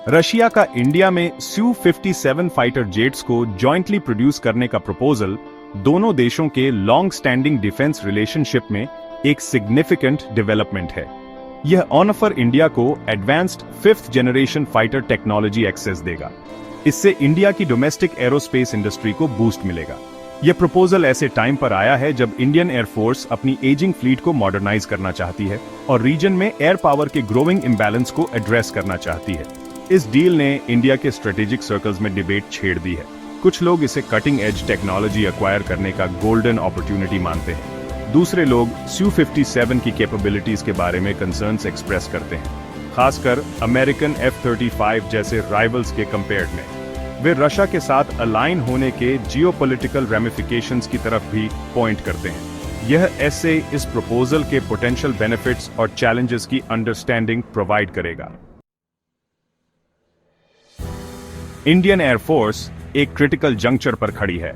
Russia का India में Su-57 fighter jets को जॉइंटली प्रोड्यूस करने का प्रपोजल दोनों देशों के लॉन्ग स्टैंडिंग डिफेंस रिलेशनशिप में एक सिग्निफिकेंट डेवलपमेंट है। यह ऑन फॉर इंडिया को advanced 5th generation fighter technology access देगा। इससे इंडिया की डोमेस्टिक एरोस्पेस इंडस्ट्री को बूस्ट मिलेगा। यह प्रपोजल ऐसे टाइम पर आया है जब इंडियन एयरफोर्स अपनी एजिंग फ्लीट को मॉडर्नाइज करना चाहती है और रीजन में एयर पावर के ग्रोइंग इंबैलेंस को एड्रेस करना चाहती है। इस डील ने इंडिया के स्ट्रेटेजिक सर्कल्स में डिबेट छेड़ दी है। कुछ लोग इसे कटिंग एज टेक्नोलॉजी एक्वायर करने का गोल्डन अपॉर्चुनिटी मानते हैं। दूसरे लोग Su-57 की कैपेबिलिटीज के बारे में कंसर्न्स एक्सप्रेस करते हैं, खासकर अमेरिकन F-35 जैसे राइवल्स के कंपेयर्ड में। वे रशिया के साथ अलाइन होने के जियोपॉलिटिकल रेमिफिकेशंस की तरफ भी पॉइंट करते हैं। यह एसे इस प्रपोजल के पोटेंशियल बेनिफिट्स और चैलेंजेस की अंडरस्टैंडिंग प्रोवाइड करेगा। इंडियन एयरफोर्स एक क्रिटिकल जंक्चर पर खड़ी है।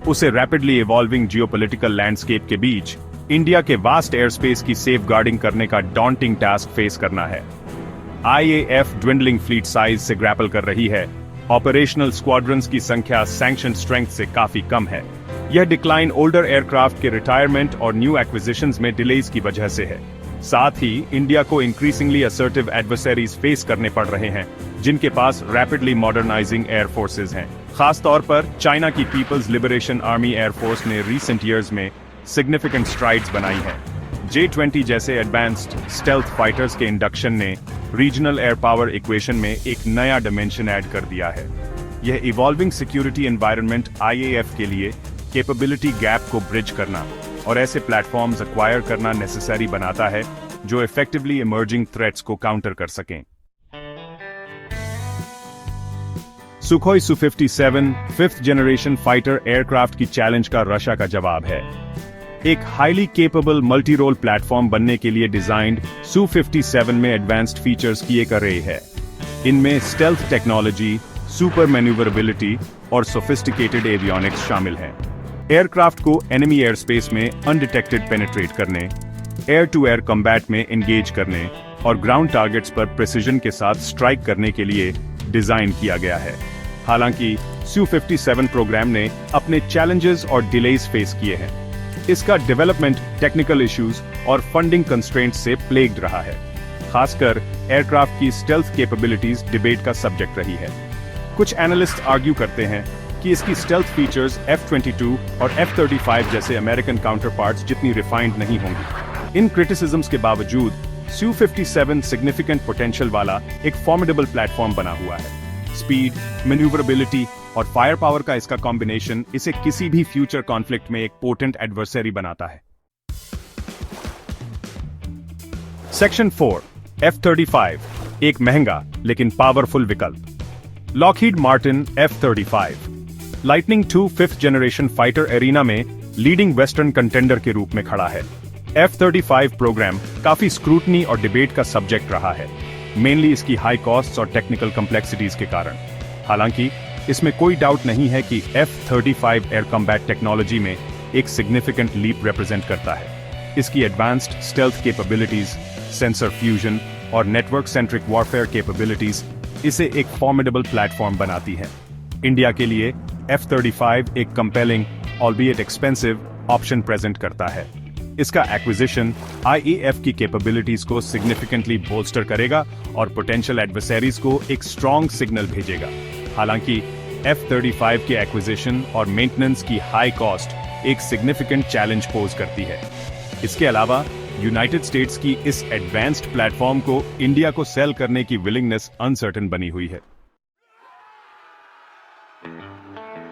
उसे रैपिडली इवॉल्विंग जियोपॉलिटिकल लैंडस्केप के बीच इंडिया के वास्ट एयर स्पेस की सेफगार्डिंग करने का डॉन्टिंग टास्क फेस करना है। IAF ड्विंडलिंग फ्लीट साइज से ग्रैपल कर रही है। ऑपरेशनल स्क्वाड्रंस की संख्या सैंक्शन स्ट्रेंथ से काफी कम है। यह डिक्लाइन ओल्डर एयरक्राफ्ट के रिटायरमेंट और न्यू एक्विजिशंस में डिलेज की वजह से है। साथ ही इंडिया को इंक्रीजिंगली असर्टिव एडवर्सरीज फेस करने पड़ रहे हैं, जिनके पास रैपिडली मॉडर्नाइजिंग एयर फोर्सेज हैं। खासतौर पर चाइना की पीपल्स लिबरेशन आर्मी एयरफोर्स ने रीसेंट ईयर्स में सिग्निफिकेंट स्ट्राइड्स बनाई हैं। J-20 जैसे एडवांस्ड स्टेल्थ फाइटर्स के इंडक्शन ने रीजनल एयर पावर इक्वेशन में एक नया डिमेंशन ऐड कर दिया है। यह इवॉल्विंग सिक्योरिटी एनवायरनमेंट IAF के लिए कैपेबिलिटी गैप को ब्रिज करना और ऐसे प्लेटफॉर्म्स एक्वायर करना नेसेसरी बनाता है जो इफेक्टिवली इमर्जिंग थ्रेट्स को काउंटर कर सकें। Sukhoi Su-57 5th generation fighter aircraft की चैलेंज का रशिया का जवाब है। एक highly capable multi role platform बनने के लिए डिजाइन्ड Su-57 में एडवांस्ड फीचर्स की एक अरे है। इनमें स्टेल्थ टेक्नोलॉजी, सुपर मैन्यूवरेबिलिटी और सोफिस्टिकेटेड एवियोनिक्स शामिल हैं। एयरक्राफ्ट को एनिमी एयर स्पेस में अनडिटेक्टेड पेनिट्रेट करने, एयर टू एयर कॉम्बैट में एंगेज करने और ग्राउंड टारगेट्स पर प्रिसिजन के साथ स्ट्राइक करने के लिए डिजाइन किया गया है। हालांकि Su-57 प्रोग्राम ने अपने चैलेंजेस और डिलेज फेस किए हैं। इसका डेवलपमेंट टेक्निकल इश्यूज और फंडिंग कंस्ट्रेंट्स से प्लेग्ड रहा है। खासकर एयरक्राफ्ट की स्टेल्थ कैपेबिलिटीज डिबेट का सब्जेक्ट रही है। कुछ एनालिस्ट आर्ग्यू करते हैं कि इसकी स्टेल्थ फीचर्स F-22 और F-35 जैसे अमेरिकन काउंटरपार्ट्स जितनी रिफाइंड नहीं होंगी। इन क्रिटिसिज्म्स के बावजूद Su-57 सिग्निफिकेंट पोटेंशियल वाला एक फॉर्मिडेबल प्लेटफॉर्म बना हुआ है। स्पीड, मैन्यूवरेबिलिटी और फायर पावर का इसका कॉम्बिनेशन इसे किसी भी फ्यूचर कॉन्फ्लिक्ट में एक पोटेंट एडवर्सरी बनाता है। सेक्शन 4 F-35 एक महंगा लेकिन पावरफुल विकल्प। Lockheed Martin F-35 lightning II 5th generation fighter arena में लीडिंग वेस्टर्न कंटेंडर के रूप में खड़ा है। F-35 प्रोग्राम काफी स्क्रूटनी और डिबेट का सब्जेक्ट रहा है, मेनली इसकी हाई कॉस्ट्स और टेक्निकल कॉम्प्लेक्सिटीज के कारण। हालांकि इसमें कोई डाउट नहीं है कि F-35 एयर कॉम्बैट टेक्नोलॉजी में एक सिग्निफिकेंट लीप रिप्रेजेंट करता है। इसकी advanced stealth capabilities, sensor fusion और नेटवर्क सेंट्रिक वॉरफेयर कैपेबिलिटीज इसे एक फॉर्मिडेबल प्लेटफॉर्म बनाती हैं। इंडिया के लिए F-35 एक कंपेलिंग ऑल्बिएट एक्सपेंसिव ऑप्शन प्रेजेंट करता है। इसका एक्विजिशन IAF की कैपेबिलिटीज को सिग्निफिकेंटली बोल्स्टर करेगा और पोटेंशियल एडवर्सरीज को एक स्ट्रॉन्ग सिग्नल भेजेगा। हालांकि F-35 के एक्विजिशन और मेंटेनेंस की हाई कॉस्ट एक सिग्निफिकेंट चैलेंज पोज करती है। इसके अलावा यूनाइटेड स्टेट्स की इस एडवांस्ड प्लेटफॉर्म को इंडिया को सेल करने की विलिंगनेस अनसर्टेन बनी हुई है।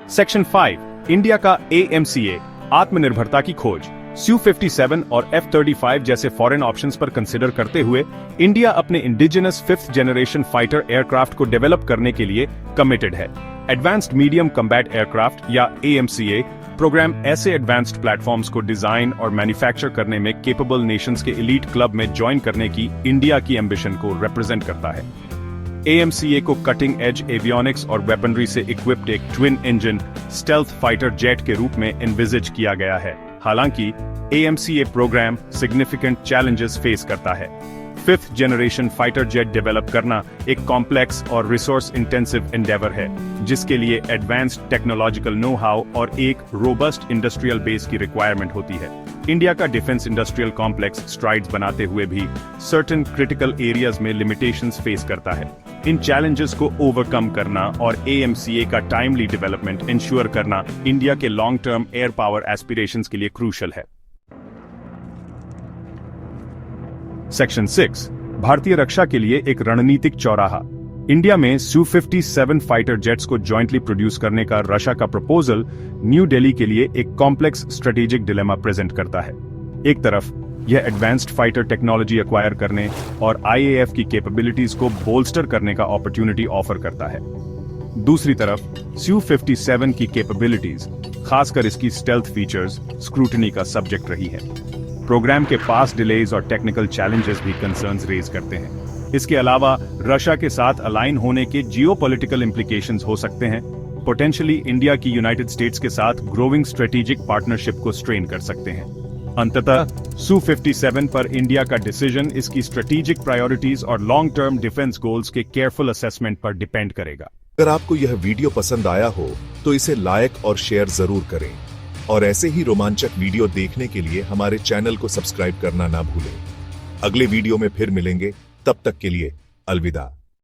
सेक्शन 5 इंडिया का AMCA आत्मनिर्भरता की खोज। Su-57 और F-35 जैसे फॉरेन ऑप्शंस पर कंसिडर करते हुए इंडिया अपने indigenous 5th generation fighter aircraft को डेवलप करने के लिए कमिटेड है। एडवांस्ड मीडियम कम्बैट एयरक्राफ्ट या AMCA प्रोग्राम ऐसे एडवांस्ड प्लेटफॉर्म्स को डिजाइन और मैन्युफैक्चर करने में केपेबल नेशंस के एलीट क्लब में ज्वाइन करने की इंडिया की एम्बिशन को रिप्रेजेंट करता है। AMCA को कटिंग एज एवियोनिक्स और वेपनरी से इक्विप्ड एक twin engine stealth fighter jet के रूप में एनविजिज किया गया है। हालांकि AMCA program significant challenges face करता है। 5th generation fighter jet develop करना एक कॉम्प्लेक्स और रिसोर्स इंटेंसिव एंडेवर है, जिसके लिए एडवांस्ड टेक्नोलॉजिकल नो हाउ और एक रोबस्ट इंडस्ट्रियल बेस की रिक्वायरमेंट होती है। इंडिया का डिफेंस इंडस्ट्रियल कॉम्प्लेक्स स्ट्राइड्स बनाते हुए भी सर्टेन क्रिटिकल एरियाज में लिमिटेशंस फेस करता है। इन चैलेंजेस को ओवरकम करना और AMCA का टाइमली डेवलपमेंट इंश्योर करना इंडिया के long term air power aspirations के लिए क्रूशल है। सेक्शन 6 भारतीय रक्षा के लिए एक रणनीतिक चौराहा। इंडिया में Su-57 फाइटर जेट्स को जॉइंटली प्रोड्यूस करने का रशिया का प्रपोजल न्यू दिल्ली के लिए एक कॉम्प्लेक्स स्ट्रेटेजिक डिलेमा प्रेजेंट करता है। एक तरफ यह एडवांस्ड फाइटर टेक्नोलॉजी एक्वायर करने और IAF की कैपेबिलिटीज को बोल्स्टर करने का अपॉर्चुनिटी ऑफर करता है। दूसरी तरफ Su-57 की कैपेबिलिटीज, खासकर इसकी स्टेल्थ फीचर्स, स्क्रूटनी का सब्जेक्ट रही है। प्रोग्राम के पास डिलेज और टेक्निकल चैलेंजेस भी कंसर्न्स रेज करते हैं। इसके अलावा रशिया के साथ अलाइन होने के जियोपॉलिटिकल इंप्लीकेशंस हो सकते हैं, पोटेंशियली इंडिया की यूनाइटेड स्टेट्स के साथ ग्रोइंग स्ट्रेटेजिक पार्टनरशिप को स्ट्रेन कर सकते हैं। अंततः Su-57 पर इंडिया का डिसीजन इसकी स्ट्रेटेजिक प्रायोरिटीज और लॉन्ग टर्म डिफेंस गोल्स के केयरफुल असेसमेंट पर डिपेंड करेगा। अगर आपको यह वीडियो पसंद आया हो तो इसे लाइक और शेयर जरूर करें और ऐसे ही रोमांचक वीडियो देखने के लिए हमारे चैनल को सब्सक्राइब करना ना भूलें। अगले वीडियो में फिर मिलेंगे, तब तक के लिए अलविदा।